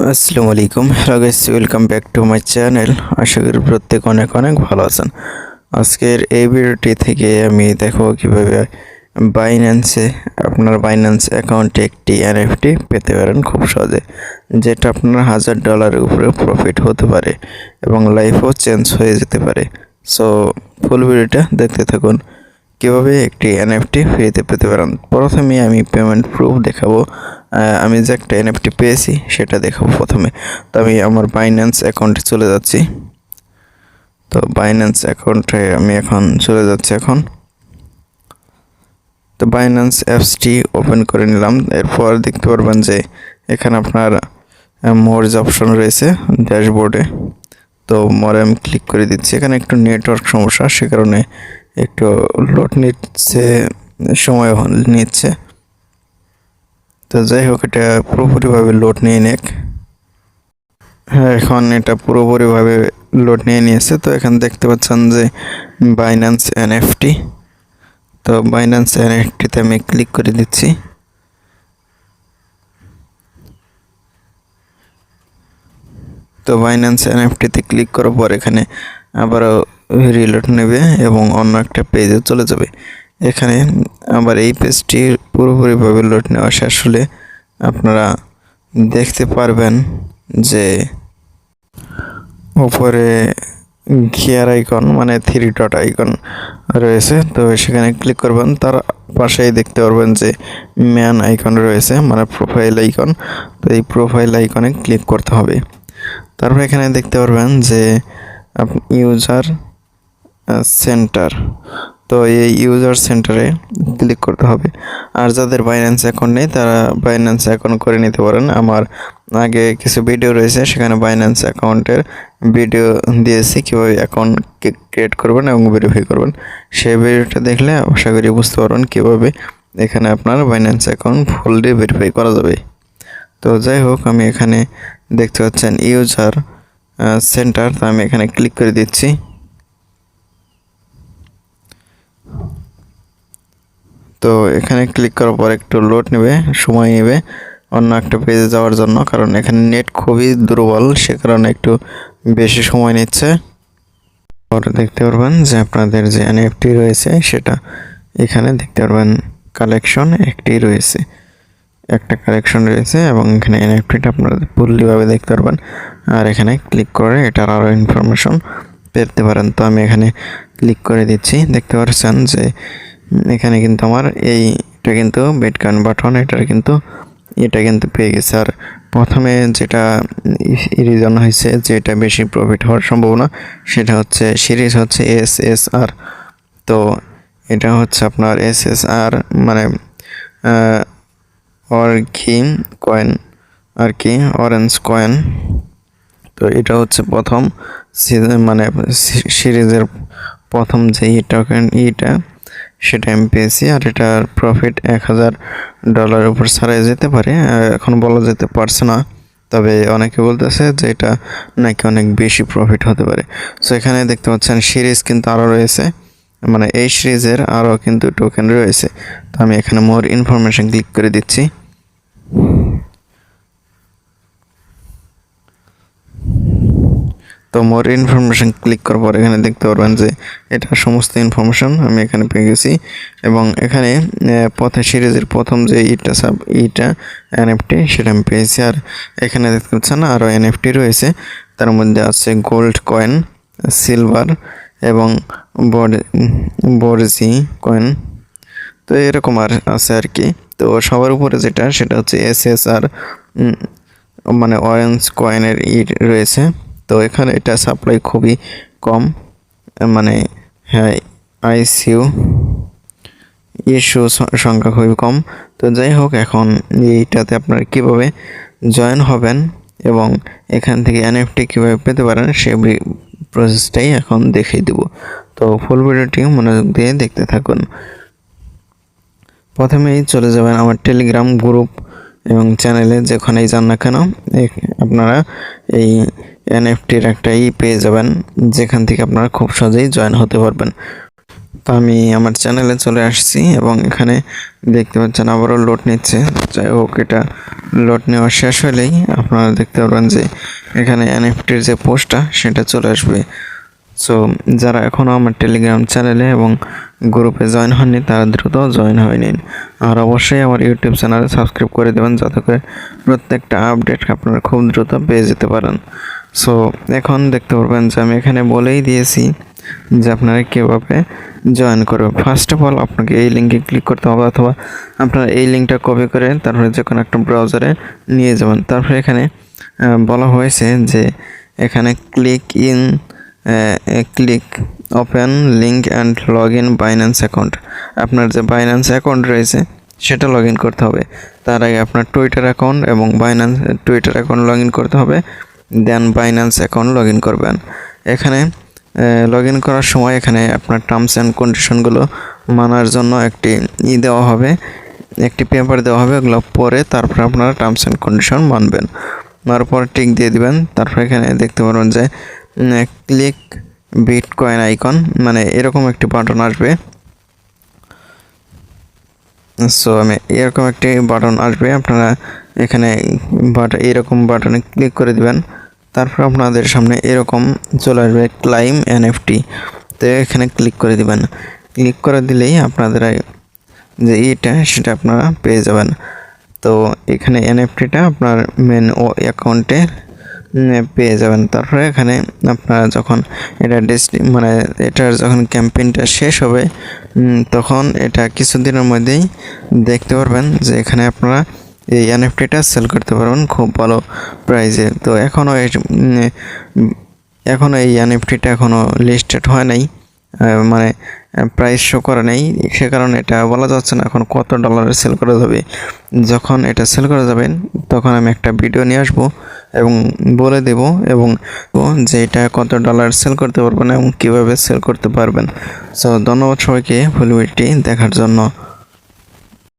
আসসালামু আলাইকুম, hello guys, welcome back to my channel. আশা করি প্রত্যেক অনেক অনেক ভালো আছেন। আজকের এই ভিডিওটি থেকে আমি দেখো কিভাবে বাইন্যান্সে আপনার বাইন্যান্স অ্যাকাউন্টে একটি এনএফটি পেতে পারেন খুব সহজে, যেটা আপনার $1000 উপরে প্রফিট হতে পারে এবং লাইফও চেঞ্জ হয়ে যেতে পারে। সো ফুল ভিডিওটা দেখতে থাকুন কিভাবে একটি এনএফটি ফ্রিতে পেতে পারেন। প্রথমে আমি পেমেন্ট প্রুফ দেখাবো। আমি যে একটা এনএফটি পেয়েছি সেটা দেখাবো প্রথমে। তো আমি আমার বাইন্যান্স অ্যাকাউন্টে চলে যাচ্ছি। তো বাইন্যান্স অ্যাকাউন্টে আমি এখন চলে যাচ্ছি তো বাইন্যান্স অ্যাপসটি ওপেন করে নিলাম। এরপর দেখতে পারবেন যে এখানে আপনার মোর যে অপশন রয়েছে ড্যাশবোর্ডে, তো মোরে আমি ক্লিক করে দিচ্ছি। এখানে একটু নেটওয়ার্ক সমস্যা, সে কারণে একটু লোড নিচ্ছে, সময় নিচ্ছে। তো যাই হোক, এটা পুরোপুরিভাবে লোড নিয়ে নেক। হ্যাঁ, এখন এটা পুরোপুরিভাবে লোড নিয়ে নিয়েছে। তো এখানে দেখতে পাচ্ছেন যে বাইন্যান্স এনএফটি। তো বাইন্যান্স এনএফটিতে আমি ক্লিক করে দিচ্ছি। তো বাইন্যান্স এনএফটিতে ক্লিক করার পর এখানে আবারও রিলোড নেবে এবং অন্য একটা পেজে চলে যাবে। এখানে আবার এই পেজটি পুরোপুরিভাবে লোড নেওয়া শেষ হলে আপনারা দেখতে পারবেন যে উপরে গিয়ার আইকন মানে 3 ডট আইকন রয়েছে। তো সেখানে ক্লিক করবেন, তার পাশেই দেখতে পারবেন যে ম্যান আইকন রয়েছে মানে প্রোফাইল আইকন। তো এই প্রোফাইল আইকনে ক্লিক করতে হবে। তারপর এখানে দেখতে পারবেন যে ইউজার সেন্টার। তো এই ইউজার সেন্টারে ক্লিক করতে হবে। আর যাদের বাইন্যান্স অ্যাকাউন্ট নেই তারা বাইন্যান্স অ্যাকাউন্ট করে নিতে পারেন। আমার আগে কিছু ভিডিও রয়েছে, সেখানে বাইন্যান্স অ্যাকাউন্টের ভিডিও দিয়েছি কীভাবে অ্যাকাউন্ট ক্রিয়েট করবেন এবং ভেরিফাই করবেন। সেই ভিডিওটা দেখলে আশা করি বুঝতে পারবেন কীভাবে এখানে আপনার বাইন্যান্স অ্যাকাউন্ট ফুললি ভেরিফাই করা যাবে। তো যাই হোক, আমি এখানে দেখতে পাচ্ছেন ইউজার সেন্টার, তো আমি এখানে ক্লিক করে দিচ্ছি। তো এখানে ক্লিক করার পর একটু লোড নেবে, সময় নেবে অন্য একটা পেজে যাওয়ার জন্য, কারণ এখানে নেট খুবই দুর্বল, সে কারণে একটু বেশি সময় নিচ্ছে। পরে দেখতে পারবেন যে আপনাদের যে এনএফটি রয়েছে সেটা এখানে দেখতে পারবেন কালেকশন একটি রয়েছে, একটা কালেকশন রয়েছে এবং এখানে এনএফটিটা আপনারা ফুললিভাবে দেখতে পারবেন। আর এখানে ক্লিক করে এটার আরও ইনফরমেশন পেতে পারেন। তো আমি এখানে ক্লিক করে দিচ্ছি। দেখতে পাচ্ছেন যে এখানে কিন্তু আমার এইটা কিন্তু বিটকয়েন বাটন, এটা কিন্তু পেয়ে গেছে। আর প্রথমে যেটা রিজন হয়েছে যে এটা বেশি প্রফিট হওয়ার সম্ভাবনা, সেটা হচ্ছে সিরিজ হচ্ছে SSR। তো এটা হচ্ছে আপনার SSR মানে অর্কিং কয়েন আর কি, অরেঞ্জ কয়েন। তো এটা হচ্ছে প্রথম মানে সিরিজের প্রথম যে টোকেন সেটা আমি পেয়েছি। আর এটার প্রফিট $1000 উপর ছাড়াই যেতে পারে, এখন বলা যেতে পারছে না। তবে অনেকে বলতেছে যে এটা নাকি অনেক বেশি প্রফিট হতে পারে। সো এখানে দেখতে পাচ্ছেন সিরিজ কিন্তু আরও রয়েছে, মানে এই সিরিজের আরও কিন্তু টোকেন রয়েছে। তো আমি এখানে মোর ইনফরমেশন ক্লিক করে দিচ্ছি। তো মোর ইনফরমেশন ক্লিক করার পর এখানে দেখতে পারবেন যে এটা সমস্ত ইনফরমেশন আমি এখানে পেয়ে গেছি। এবং এখানে সিরিজের প্রথম যে এইটা এনএফটি সেটা আমি পেয়েছি। আর এখানে দেখতে পাচ্ছেন আরও এনএফটি রয়েছে, তার মধ্যে আছে গোল্ড কয়েন, সিলভার এবং বরজি কয়েন। তো এরকম আর আছে আর কি। তো সবার উপরে সেটা হচ্ছে SSR মানে অরেঞ্জ কয়েনের রয়েছে। তো এখানে এটা সাপ্লাই খুবই কম, মানে হ্যাঁ ইস্যু সংখ্যা খুবই কম। তো যাই হোক, এখন এইটাতে আপনারা কীভাবে জয়েন হবেন এবং এখান থেকে এনএফটি কীভাবে পেতে পারেন সে প্রসেসটাই এখন দেখিয়ে দেব। তো ফুল ভিডিওটি মনোযোগ দিয়ে দেখতে থাকুন। প্রথমেই চলে যাবেন আমার টেলিগ্রাম গ্রুপ এবং চ্যানেলে, যেখানেই যান না কেন আপনারা এই এনএফটির একটা পেয়ে যাবেন, যেখান থেকে আপনারা খুব সহজেই জয়েন হতে পারবেন। তো আমি আমার চ্যানেলে চলে আসছি এবং এখানে দেখতে পাচ্ছেন আবারও লোড নিচ্ছে। যাই হোক, এটা লোড নেওয়া শেষ হলেই আপনারা দেখতে পারবেন যে এখানে এনএফটির যে পোস্টটা সেটা চলে আসবে। সো যারা এখনও আমার টেলিগ্রাম চ্যানেলে এবং গ্রুপে জয়েন হননি তারা দ্রুত জয়েন হয়ে নিন। আর অবশ্যই আমার ইউটিউব চ্যানেলে সাবস্ক্রাইব করে দেবেন যাতে করে প্রত্যেকটা আপডেট আপনারা খুব দ্রুত পেয়ে যেতে পারেন। সো এখন দেখতে পারবেন যে আমি এখানে বলেই দিয়েছি যে আপনারা কীভাবে জয়েন করবেন। ফার্স্ট অফ অল আপনাকে এই লিঙ্কে ক্লিক করতে হবে, অথবা আপনারা এই লিঙ্কটা কপি করে তারপরে যে কোনো একটা ব্রাউজারে নিয়ে যাবেন। তারপরে এখানে বলা হয়েছে যে এখানে click open link and log in Binance account. আপনার যে বাইন্যান্স অ্যাকাউন্ট রয়েছে সেটা লগ ইন করতে হবে। তার আগে আপনার টুইটার অ্যাকাউন্ট এবং টুইটার অ্যাকাউন্ট লগ ইন করতে হবে, দেন বাইন্যান্স অ্যাকাউন্ট লগ ইন করবেন। এখানে লগ ইন করার সময় এখানে আপনার টার্মস অ্যান্ড কন্ডিশনগুলো মানার জন্য একটি দেওয়া হবে, একটি পেপার দেওয়া হবে। ওগুলো পরে তারপর আপনারা টার্মস অ্যান্ড কন্ডিশন মানবেন, মানার পর টিক দিয়ে দিবেন। তারপর এখানে দেখতে পারবেন যে ক্লিক বিটকয়েন আইকন, মানে এরকম একটি বাটন আসবে। সো আমি এরকম একটি বাটন আসবে, আপনারা এখানে এরকম বাটনে ক্লিক করে দিবেন। তারপর আপনাদের সামনে এরকম চলে আসবে ক্লাইম এনএফটি, তো এখানে ক্লিক করে দিবেন। ক্লিক করে দিলেই আপনাদের যে সেটা আপনারা পেয়ে যাবেন। তো এখানে এনএফটিটা আপনার মেন অ্যাকাউন্টে পেয়ে যাবেন। তারপরে এখানে আপনারা যখন এটা মানে এটার যখন ক্যাম্পেইনটা শেষ হবে তখন এটা কিছুদিনের মধ্যেই দেখতে পারবেন যে এখানে আপনারা এই এনএফটিটা সেল করতে পারবেন খুব ভালো প্রাইজে। তো এখনও এই এনএফটিটা এখনও লিস্টেড হয় নাই, মানে প্রাইস শো করা নেই, সে কারণে এটা বলা যাচ্ছে না এখন কত ডলারে সেল করা যাবে। যখন এটা সেল করা যাবে তখন আমি একটা ভিডিও নিয়ে আসবো এবং বলে দেব এবং যে এটা কত ডলার সেল করতে পারবেন এবং কীভাবে সেল করতে পারবেন। সো ধন্যবাদ সবাইকে ফুল ভিডিওটি দেখার জন্য।